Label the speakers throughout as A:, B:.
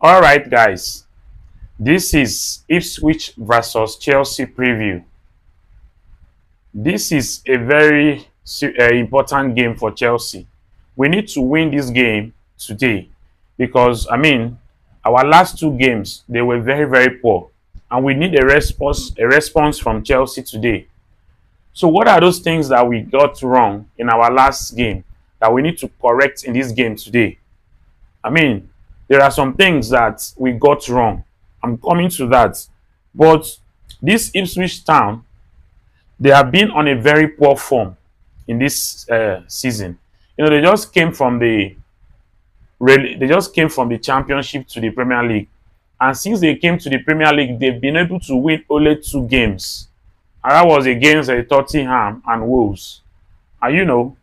A: All right, guys. This is Ipswich versus Chelsea preview. This is a very important game for Chelsea. We need to win this game today because our last two games they were very poor, and we need a response from Chelsea today. So, what are those things that we got wrong in our last game that we need to correct in this game today? I mean, there are some things that we got wrong. I'm coming to that. But this Ipswich Town, they have been on a very poor form in this season. They just came from the Championship to the Premier League, and since they came to the Premier League, they've been able to win only two games, and that was against Tottenham and Wolves. And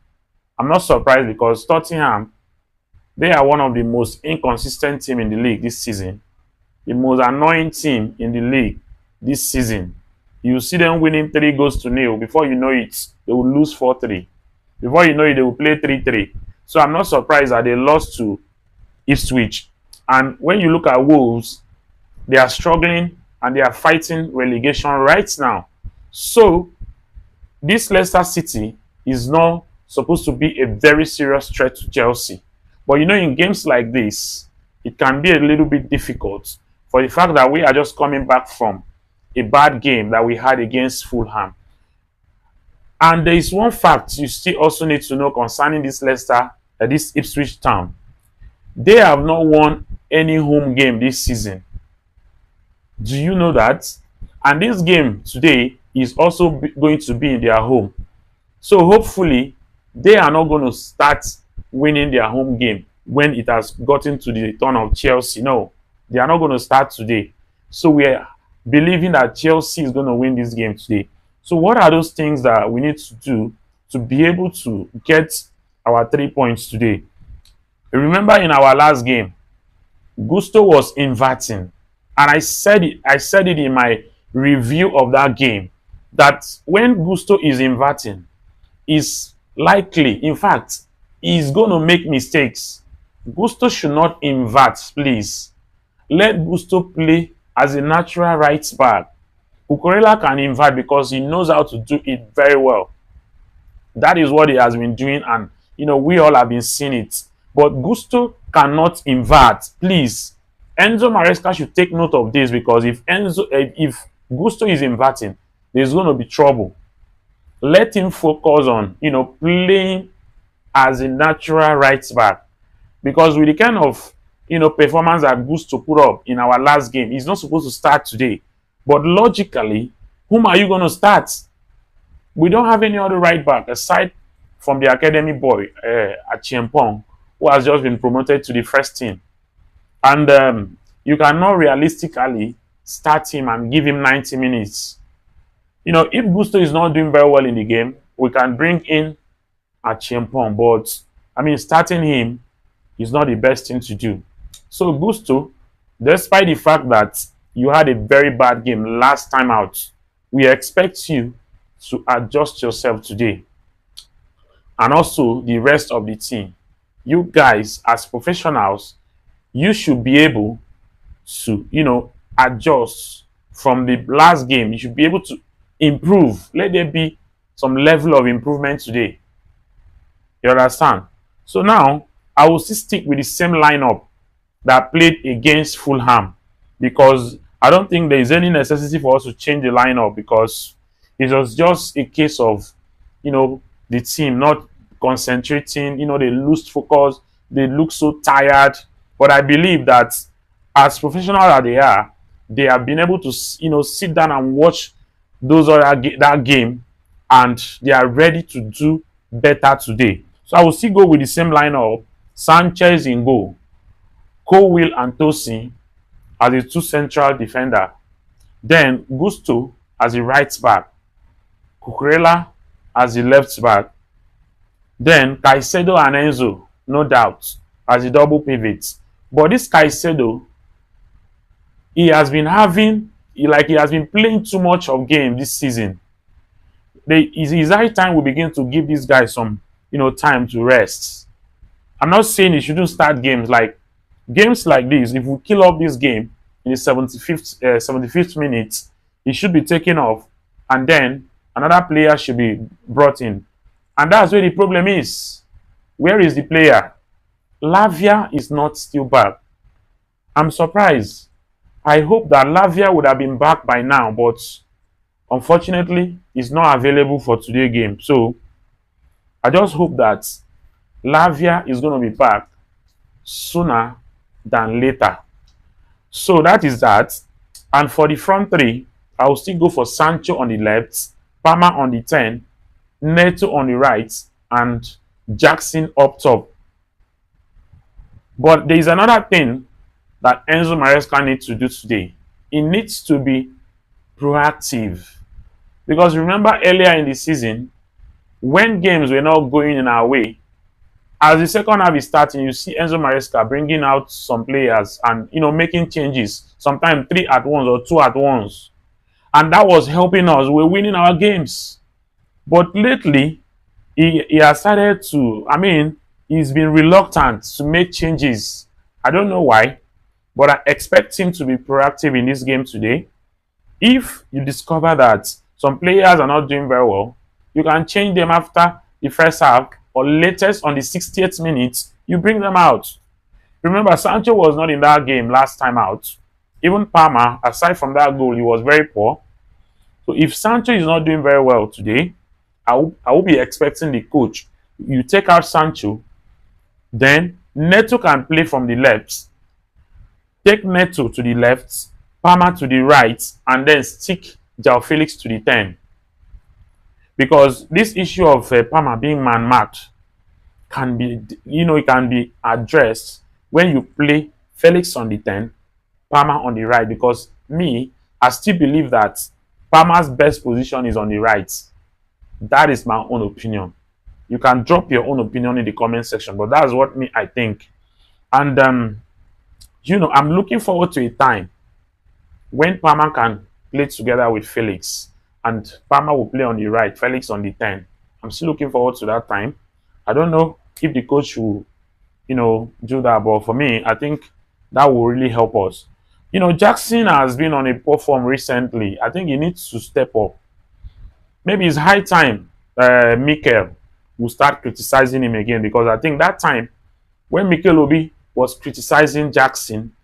A: I'm not surprised because Tottenham, they are one of the most inconsistent team in the league this season, the most annoying team in the league this season. You see them winning 3 goals to nil. Before you know it, they will lose 4-3. Before you know it, they will play 3-3. So I'm not surprised that they lost to Ipswich. And when you look at Wolves, they are struggling and they are fighting relegation right now. So this Leicester City is not supposed to be a very serious threat to Chelsea. But in games like this, it can be a little bit difficult for the fact that we are just coming back from a bad game that we had against Fulham. And there is one fact you still also need to know concerning this Ipswich Town. They have not won any home game this season. Do you know that? And this game today is also going to be in their home. So hopefully, they are not going to start winning their home game when it has gotten to the turn of Chelsea. No, they are not going to start today. So we are believing that Chelsea is going to win this game today. So what are those things that we need to do to be able to get our 3 points today? Remember in our last game, Gusto was inverting. And I said it in my review of that game that when Gusto is inverting, is likely, in fact, he's going to make mistakes. Gusto should not invert, please. Let Gusto play as a natural right back. Cucurella can invert because he knows how to do it very well. That is what he has been doing, and we all have been seeing it. But Gusto cannot invert, please. Enzo Maresca should take note of this because if Gusto is inverting, there's going to be trouble. Let him focus on playing as a natural right back, because with the kind of performance that Gusto put up in our last game, he's not supposed to start today. But logically, whom are you going to start? We don't have any other right back aside from the academy boy at Chiempong, who has just been promoted to the first team. And you cannot realistically start him and give him 90 minutes. If Gusto is not doing very well in the game, we can bring in a Chiempong. But starting him is not the best thing to do. So Gusto, despite the fact that you had a very bad game last time out, we expect you to adjust yourself today. And also the rest of the team. You guys, as professionals, you should be able to, adjust from the last game. You should be able to improve. Let there be some level of improvement today. You understand? So now, I will still stick with the same lineup that played against Fulham, because I don't think there is any necessity for us to change the lineup, because it was just a case of, the team not concentrating. They lose focus. They look so tired. But I believe that as professional as they have been able to, sit down and watch that game, and they are ready to do better today. So I will still go with the same lineup: Sanchez in goal, Colwill and Tosin as the two central defender, then Gusto as the right back, Cucurella as the left back, then Caicedo and Enzo, no doubt, as the double pivots. But this Caicedo, he has been playing too much of game this season. It's high time we begin to give this guy some time to rest. I'm not saying he shouldn't start games like Games like this, if we kill off this game in the 75th minute, it should be taken off, and then another player should be brought in. And that's where the problem is. Where is the player? Lavia is not still back. I'm surprised. I hope that Lavia would have been back by now, but unfortunately, he's not available for today's game. So I just hope that Lavia is going to be back sooner than later. So that is that. And for the front three, I will still go for Sancho on the left, Palmer on the 10, Neto on the right, and Jackson up top. But there is another thing that Enzo Maresca needs to do today. He needs to be proactive. Because remember earlier in the season, when games were not going in our way, as the second half is starting, you see Enzo Maresca bringing out some players and making changes, sometimes 3 at once or 2 at once. And that was helping us. We're winning our games. But lately, he has started to, he's been reluctant to make changes. I don't know why, but I expect him to be proactive in this game today. If you discover that some players are not doing very well, you can change them after the first half, or latest on the 60th minute, you bring them out. Remember, Sancho was not in that game last time out. Even Palmer, aside from that goal, he was very poor. So if Sancho is not doing very well today, I will be expecting the coach. You take out Sancho, then Neto can play from the left. Take Neto to the left, Palmer to the right, and then stick João Felix to the 10. Because this issue of Palmer being man-marked can be, it can be addressed when you play Felix on the 10, Palmer on the right. Because I still believe that Palmer's best position is on the right. That is my own opinion. You can drop your own opinion in the comment section, but that's what I think. And I'm looking forward to a time when Palmer can play together with Felix, and Palmer will play on the right, Felix on the 10. I'm still looking forward to that time. I don't know if the coach will, do that, but for me, I think that will really help us. Jackson has been on a poor form recently. I think he needs to step up. Maybe it's high time Mikel will start criticizing him again, because I think that time when Mikel Obi was criticizing Jackson,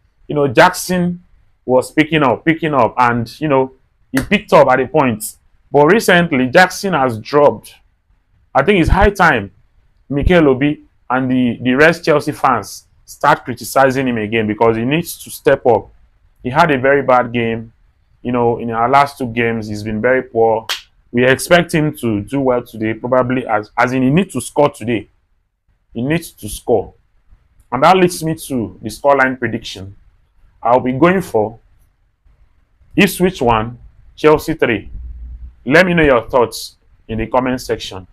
A: Jackson was picking up, and he picked up at a point. But recently, Jackson has dropped. I think it's high time Mikel Obi and the rest Chelsea fans start criticizing him again, because he needs to step up. He had a very bad game. In our last 2 games, he's been very poor. We expect him to do well today, probably as in he needs to score today. He needs to score. And that leads me to the scoreline prediction. I'll be going for Ipswich 1, Chelsea 3. Let me know your thoughts in the comment section.